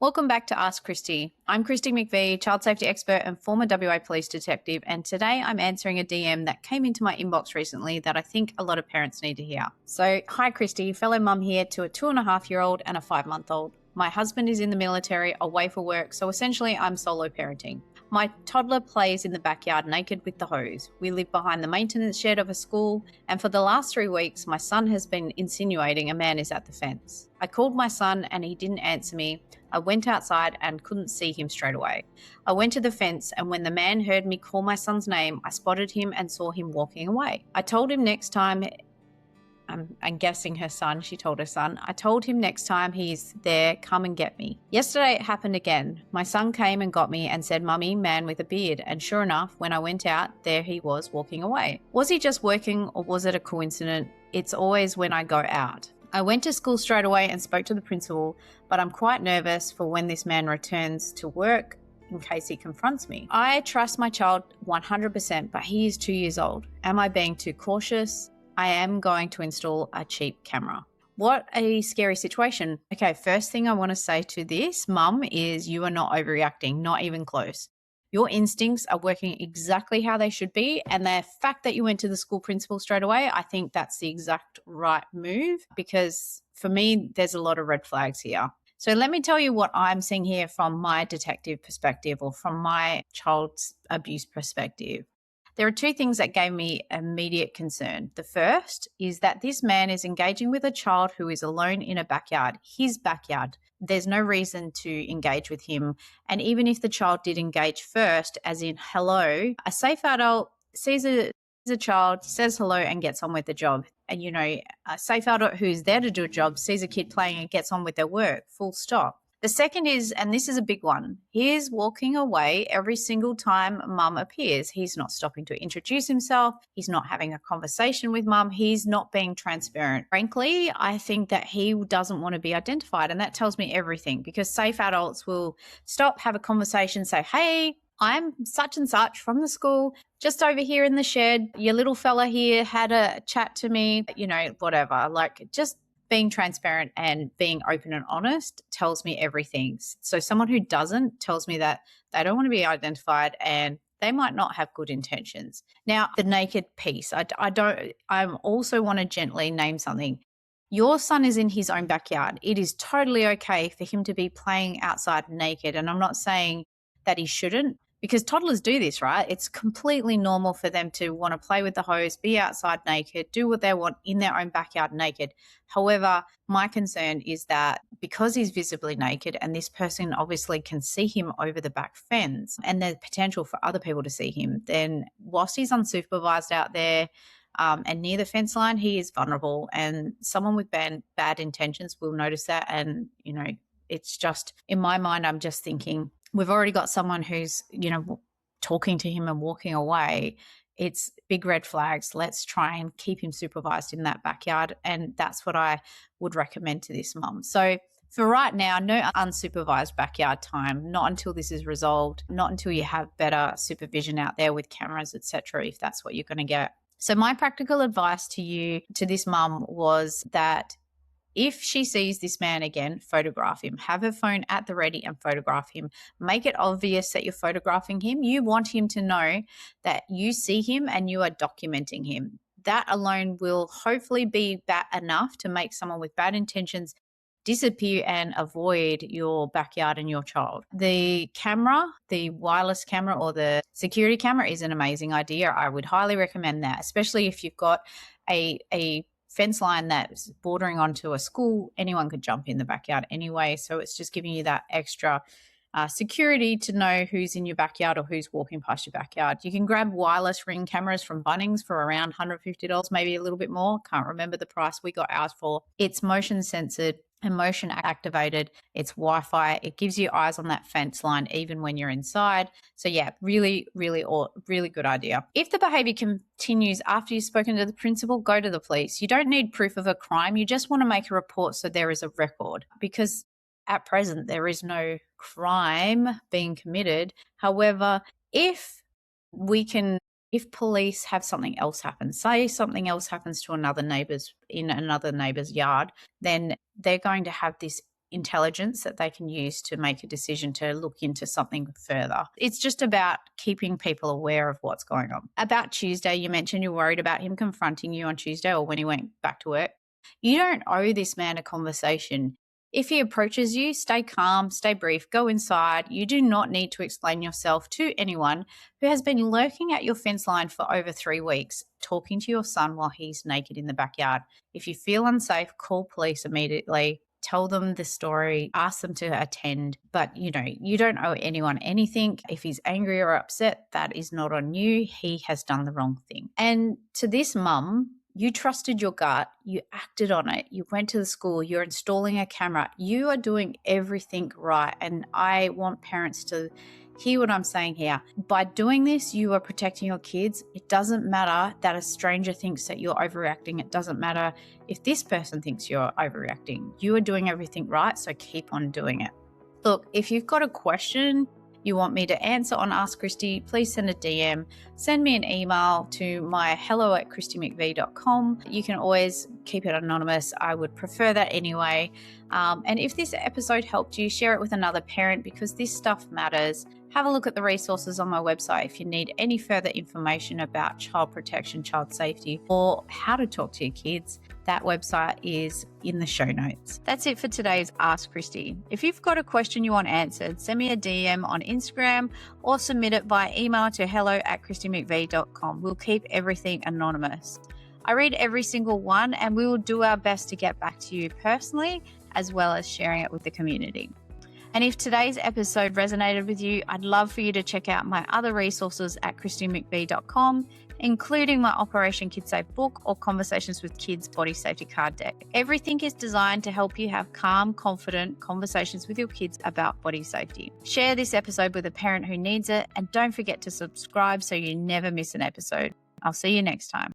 Welcome back to Ask Kristi. I'm Kristi McVee, child safety expert and former WA police detective, and today I'm answering a DM that came into my inbox recently that I think a lot of parents need to hear. So, hi Kristi, fellow mum here to a 2.5-year-old and a 5-month-old. My husband is in the military, away for work, so essentially I'm solo parenting. My toddler plays in the backyard naked with the hose. We live behind the maintenance shed of a school, and for the last 3 weeks, my son has been insinuating a man is at the fence. I called my son and he didn't answer me. I went outside and couldn't see him straight away. I went to the fence, and when the man heard me call my son's name, I spotted him and saw him walking away. I told him next time, I'm guessing her son, she told her son, I told him next time he's there, come and get me. Yesterday it happened again. My son came and got me and said, "Mummy, man with a beard." And sure enough, when I went out, there he was walking away. Was he just working or was it a coincidence? It's always when I go out. I went to school straight away and spoke to the principal, but I'm quite nervous for when this man returns to work in case he confronts me. I trust my child 100%, but he is 2 years old. Am I being too cautious? I am going to install a cheap camera. What a scary situation. Okay, first thing I want to say to this, mum, is you are not overreacting, not even close. Your instincts are working exactly how they should be. And the fact that you went to the school principal straight away, I think that's the exact right move, because for me, there's a lot of red flags here. So let me tell you what I'm seeing here from my detective perspective or from my child's abuse perspective. There are two things that gave me immediate concern. The first is that this man is engaging with a child who is alone in a backyard, his backyard. There's no reason to engage with him. And even if the child did engage first, as in hello, a safe adult sees a child, says hello and gets on with the job. And, a safe adult who's there to do a job sees a kid playing and gets on with their work, full stop. The second is, and this is a big one, he is walking away every single time mum appears. He's not stopping to introduce himself. He's not having a conversation with mum. He's not being transparent. Frankly, I think that he doesn't want to be identified, and that tells me everything, because safe adults will stop, have a conversation, say, "Hey, I'm such and such from the school, just over here in the shed. Your little fella here had a chat to me," whatever. Just being transparent and being open and honest tells me everything. So someone who doesn't tells me that they don't want to be identified and they might not have good intentions. Now, the naked piece, I also want to gently name something. Your son is in his own backyard. It is totally okay for him to be playing outside naked. And I'm not saying that he shouldn't, because toddlers do this, right? It's completely normal for them to want to play with the hose, be outside naked, do what they want in their own backyard naked. However, my concern is that because he's visibly naked and this person obviously can see him over the back fence and there's potential for other people to see him, then whilst he's unsupervised out there and near the fence line, he is vulnerable, and someone with bad intentions will notice that. And, it's just, in my mind, I'm just thinking, we've already got someone who's, talking to him and walking away. It's big red flags. Let's try and keep him supervised in that backyard. And that's what I would recommend to this mum. So for right now, no unsupervised backyard time, not until this is resolved, not until you have better supervision out there with cameras, etc., if that's what you're going to get. So my practical advice to this mum was that if she sees this man again, photograph him. Have her phone at the ready and photograph him. Make it obvious that you're photographing him. You want him to know that you see him and you are documenting him. That alone will hopefully be enough to make someone with bad intentions disappear and avoid your backyard and your child. The camera, the wireless camera or the security camera, is an amazing idea. I would highly recommend that, especially if you've got a fence line that's bordering onto a school. Anyone could jump in the backyard anyway. So it's just giving you that extra security to know who's in your backyard or who's walking past your backyard. You can grab wireless Ring cameras from Bunnings for around $150, maybe a little bit more. Can't remember the price we got ours for. It's motion censored and motion activated. It's Wi-Fi. It gives you eyes on that fence line even when you're inside. So yeah, really, really good idea. If the behavior continues after you've spoken to the principal, go to the police. You don't need proof of a crime. You just want to make a report so there is a record, because at present there is no crime being committed. However, if police have something else happen, say something else happens to another neighbor's yard, then they're going to have this intelligence that they can use to make a decision to look into something further. It's just about keeping people aware of what's going on. About Tuesday, you mentioned you're worried about him confronting you on Tuesday or when he went back to work. You don't owe this man a conversation. If he approaches you, stay calm, stay brief, go inside. You do not need to explain yourself to anyone who has been lurking at your fence line for over 3 weeks, talking to your son while he's naked in the backyard. If you feel unsafe, call police immediately. Tell them the story, ask them to attend, but you don't owe anyone anything. If he's angry or upset, that is not on you. He has done the wrong thing. And to this mum, you trusted your gut, you acted on it, you went to the school, you're installing a camera, you are doing everything right. And I want parents to hear what I'm saying here. By doing this, you are protecting your kids. It doesn't matter that a stranger thinks that you're overreacting. It doesn't matter if this person thinks you're overreacting. You are doing everything right, so keep on doing it. Look, if you've got a question you want me to answer on Ask Kristi, please send a DM. Send me an email to my hello@kristimcvee.com. You can always keep it anonymous. I would prefer that anyway. And if this episode helped you, share it with another parent because this stuff matters. Have a look at the resources on my website if you need any further information about child protection, child safety, or how to talk to your kids. That website is in the show notes. That's it for today's Ask Kristi. If you've got a question you want answered, send me a DM on Instagram or submit it by email to hello@kristimcvee.com. We'll keep everything anonymous. I read every single one and we will do our best to get back to you personally as well as sharing it with the community. And if today's episode resonated with you, I'd love for you to check out my other resources at kristimcvee.com, including my Operation Kids Safe book or Conversations with Kids body safety card deck. Everything is designed to help you have calm, confident conversations with your kids about body safety. Share this episode with a parent who needs it, and don't forget to subscribe so you never miss an episode. I'll see you next time.